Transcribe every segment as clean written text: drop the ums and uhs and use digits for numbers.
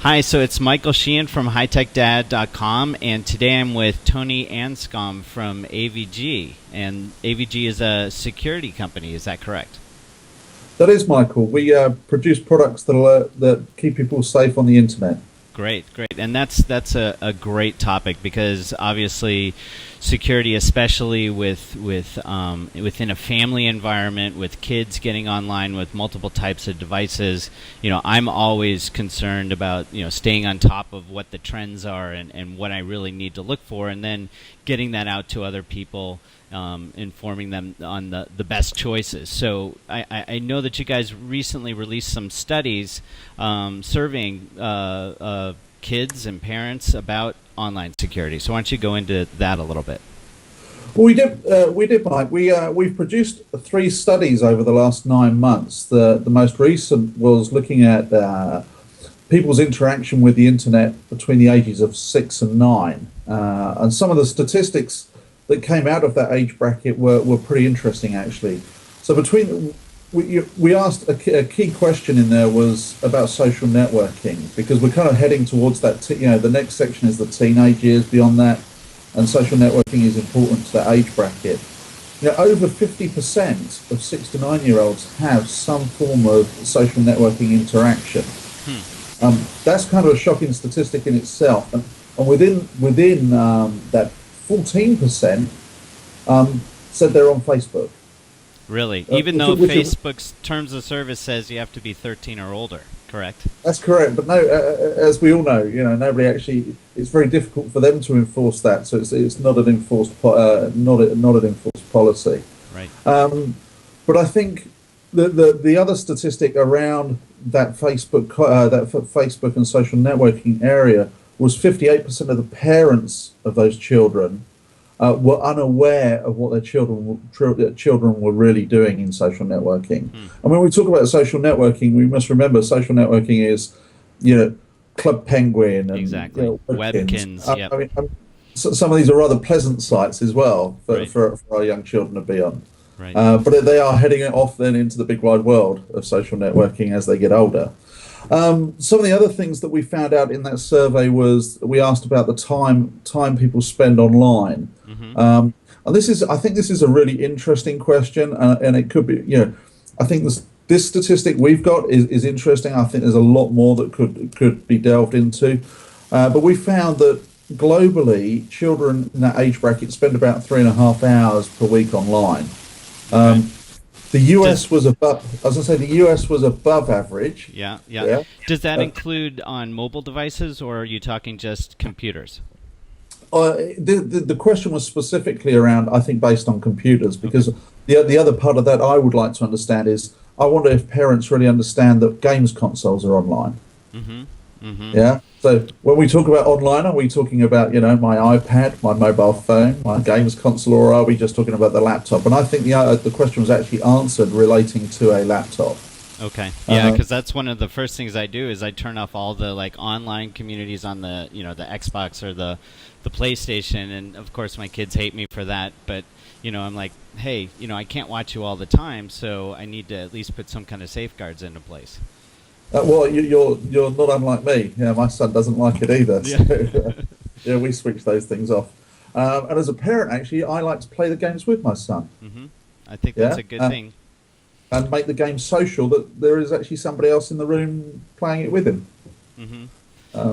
Hi, so it's Michael Sheehan from HighTechDad.com, and today I'm with Tony Anscombe from AVG, and AVG is a security company, is that correct? That is, Michael. We produce products that keep people safe on the internet. Great, and that's a great topic, because obviously security, especially within a family environment with kids getting online with multiple types of devices, I'm always concerned about staying on top of what the trends are and what I really need to look for, and then getting that out to other people, informing them on the best choices. So I know that you guys recently released some studies surveying kids and parents about online security. So why don't you go into that a little bit? Well, we did, Mike. We've produced 3 studies over the last 9 months. The most recent was looking at people's interaction with the internet between the ages of 6 and 9, and some of the statistics that came out of that age bracket were pretty interesting, actually. So we asked a key question in there was about social networking, because we're kind of heading towards that. The next section is the teenage years beyond that, and social networking is important to that age bracket. Over 50% of 6 to 9-year-olds have some form of social networking interaction. That's kind of a shocking statistic in itself, and within that 14% said they're on Facebook. Really? Even though Facebook's terms of service says you have to be 13 or older, correct? That's correct, but no, as we all know, nobody actually. It's very difficult for them to enforce that, so it's not an enforced policy. Right. But I think the other statistic around that Facebook and social networking area was 58% of the parents of those children were unaware of what their children were really doing in social networking. And when we talk about social networking, we must remember social networking is, Club Penguin and Webkins. Yep. I mean, some of these are rather pleasant sites as well for our young children to be on. Right. But they are heading off then into the big wide world of social networking as they get older. Some of the other things that we found out in that survey was we asked about the time people spend online. And I think this is a really interesting question, and it could be, I think this statistic we've got is interesting. I think there's a lot more that could be delved into, but we found that globally, children in that age bracket spend about 3.5 hours per week online. The US was above. I was going to say the US was above average. Yeah. Does that include on mobile devices, or are you talking just computers? The question was specifically around, I think, based on computers, because the other part of that I would like to understand is, I wonder if parents really understand that games consoles are online. Yeah. So when we talk about online, are we talking about my iPad, my mobile phone, my games console, or are we just talking about the laptop? And I think the question was actually answered relating to a laptop. Okay. Yeah, because that's one of the first things I do is I turn off all the online communities on the the Xbox or the PlayStation, and of course my kids hate me for that, but I'm like, hey, I can't watch you all the time, so I need to at least put some kind of safeguards into place. Well, you're not unlike me. Yeah, my son doesn't like it either. So, yeah, we switch those things off. And as a parent, actually, I like to play the games with my son. I think that's a good thing. And make the game social, that there is actually somebody else in the room playing it with him,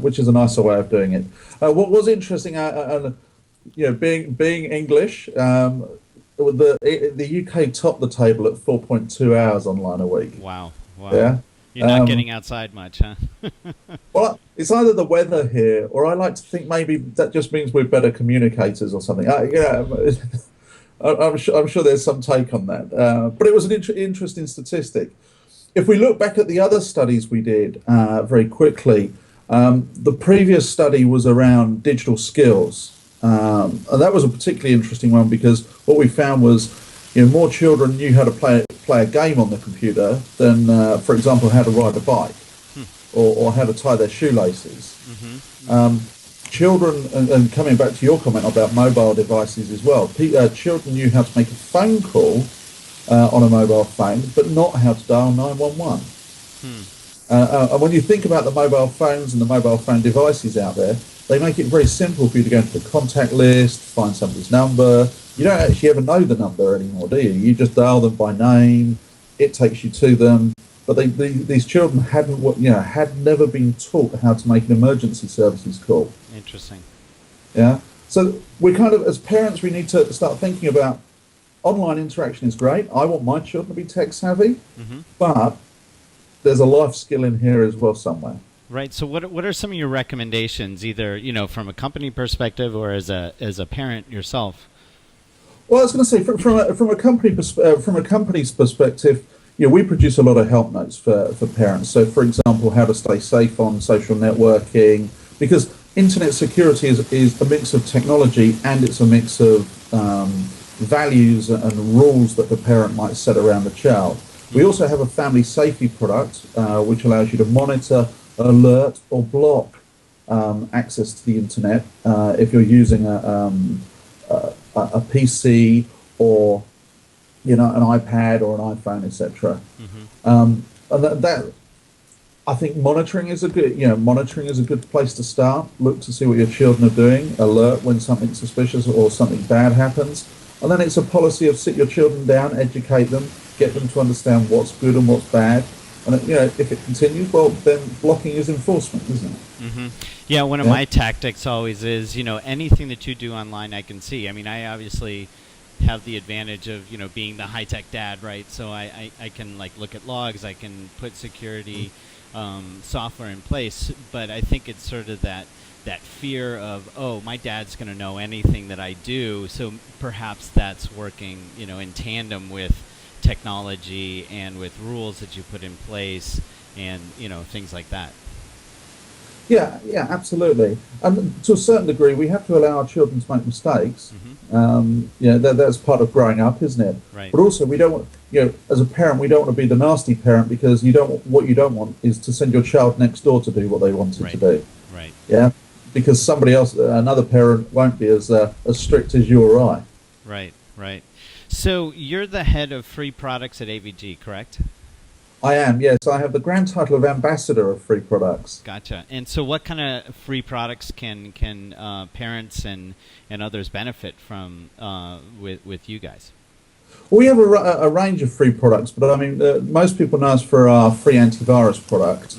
which is a nicer way of doing it. What was interesting, being English, the UK topped the table at 4.2 hours online a week. Wow. Yeah. You're not getting outside much, huh? Well, it's either the weather here, or I like to think maybe that just means we're better communicators or something. I'm sure there's some take on that. But it was an interesting statistic. If we look back at the other studies we did very quickly, the previous study was around digital skills. And that was a particularly interesting one, because what we found was more children knew how to play a game on the computer than, for example, how to ride a bike or how to tie their shoelaces. children, and coming back to your comment about mobile devices as well, children knew how to make a phone call on a mobile phone, but not how to dial 911. And when you think about the mobile phones and the mobile phone devices out there, they make it very simple for you to go into the contact list, find somebody's number. You don't actually ever know the number anymore, do you? You just dial them by name. It takes you to them. But these children had never been taught how to make an emergency services call. Interesting. Yeah. So we kind of, as parents, we need to start thinking about online interaction is great. I want my children to be tech savvy, but there's a life skill in here as well somewhere. Right. So what are some of your recommendations, either from a company perspective or as a parent yourself? Well, I was going to say from a company's perspective, we produce a lot of help notes for parents. So, for example, how to stay safe on social networking, because internet security is a mix of technology and it's a mix of values and rules that the parent might set around the child. We also have a family safety product which allows you to monitor, alert, or block access to the internet if you're using a PC or an iPad or an iPhone, etc. And that I think monitoring is a good place to start. Look to see what your children are doing. Alert when something suspicious or something bad happens, and then it's a policy of sit your children down, educate them, get them to understand what's good and what's bad. And if it continues, well, then blocking is enforcement, isn't it? Yeah, one of my tactics always is, anything that you do online, I can see. I mean, I obviously have the advantage of, being the high-tech dad, right? So I can look at logs, I can put security software in place, but I think it's sort of that fear of, oh, my dad's going to know anything that I do, so perhaps that's working, in tandem with technology and with rules that you put in place and, things like that. Yeah, absolutely. And to a certain degree, we have to allow our children to make mistakes. That's part of growing up, isn't it? Right. But also, we don't want, as a parent, we don't want to be the nasty parent, because what you don't want is to send your child next door to do what they wanted to do. Right. Yeah, because somebody else, another parent, won't be as strict as you or I. Right. So you're the head of free products at AVG, correct? I am, yes. I have the grand title of Ambassador of Free Products. Gotcha. And so what kind of free products can parents and others benefit from with you guys? Well, we have a range of free products, but I mean, most people know us for our free antivirus product,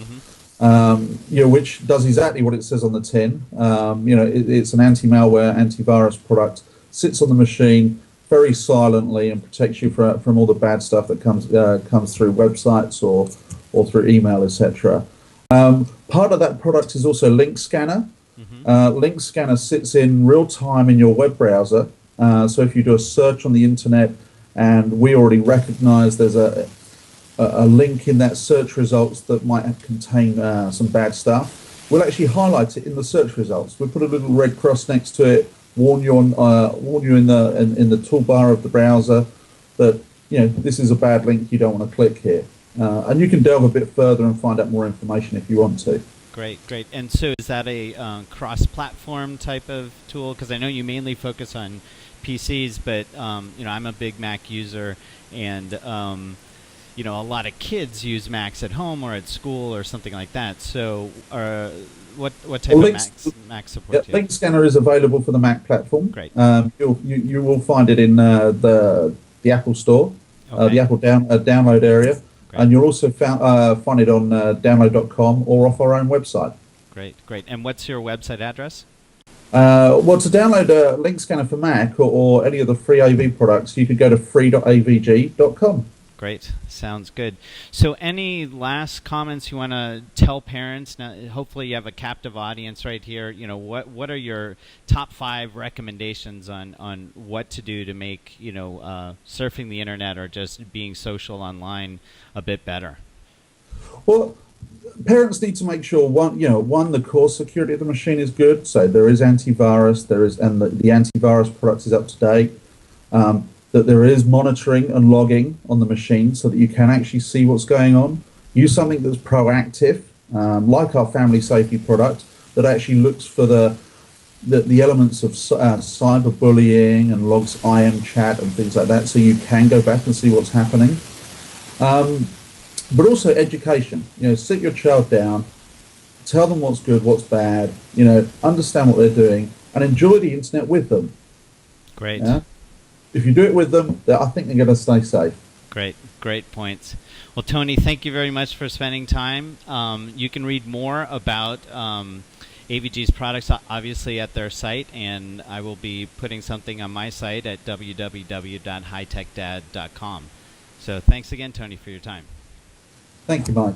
which does exactly what it says on the tin. It's an anti-malware, antivirus product, sits on the machine very silently and protects you from all the bad stuff that comes through websites or through email, etc. Part of that product is also Link Scanner. Link Scanner sits in real time in your web browser. So if you do a search on the internet and we already recognize there's a link in that search results that might contain some bad stuff, we'll actually highlight it in the search results. We'll put a little red cross next to it, warn you in the toolbar of the browser that this is a bad link, you don't want to click here, and you can delve a bit further and find out more information if you want to. Great. And so is that a cross-platform type of tool? Because I know you mainly focus on PCs, but I'm a big Mac user, and a lot of kids use Macs at home or at school or something like that. So what type of Mac support do you have? Link Scanner is available for the Mac platform. Great. You will find it in the Apple Store, the Apple download area. Great. And you'll also find it on download.com or off our own website. Great. And what's your website address? Well, to download Link Scanner for Mac or any of the free AV products, you could go to free.avg.com. Great. Sounds good. So any last comments you want to tell parents? Now, hopefully you have a captive audience right here. What are your top 5 recommendations on what to do to make, surfing the internet or just being social online a bit better? Well, parents need to make sure the core security of the machine is good. So there is antivirus, and the antivirus product is up to date. That there is monitoring and logging on the machine so that you can actually see what's going on. Use something that's proactive, like our family safety product, that actually looks for the the elements of cyberbullying and logs IM chat and things like that, so you can go back and see what's happening. But also education. Sit your child down, tell them what's good, what's bad. Understand what they're doing, and enjoy the internet with them. Great. Yeah? If you do it with them, I think they're going to stay safe. Great points. Well, Tony, thank you very much for spending time. You can read more about AVG's products, obviously, at their site, and I will be putting something on my site at www.hightechdad.com. So thanks again, Tony, for your time. Thank you, Mike.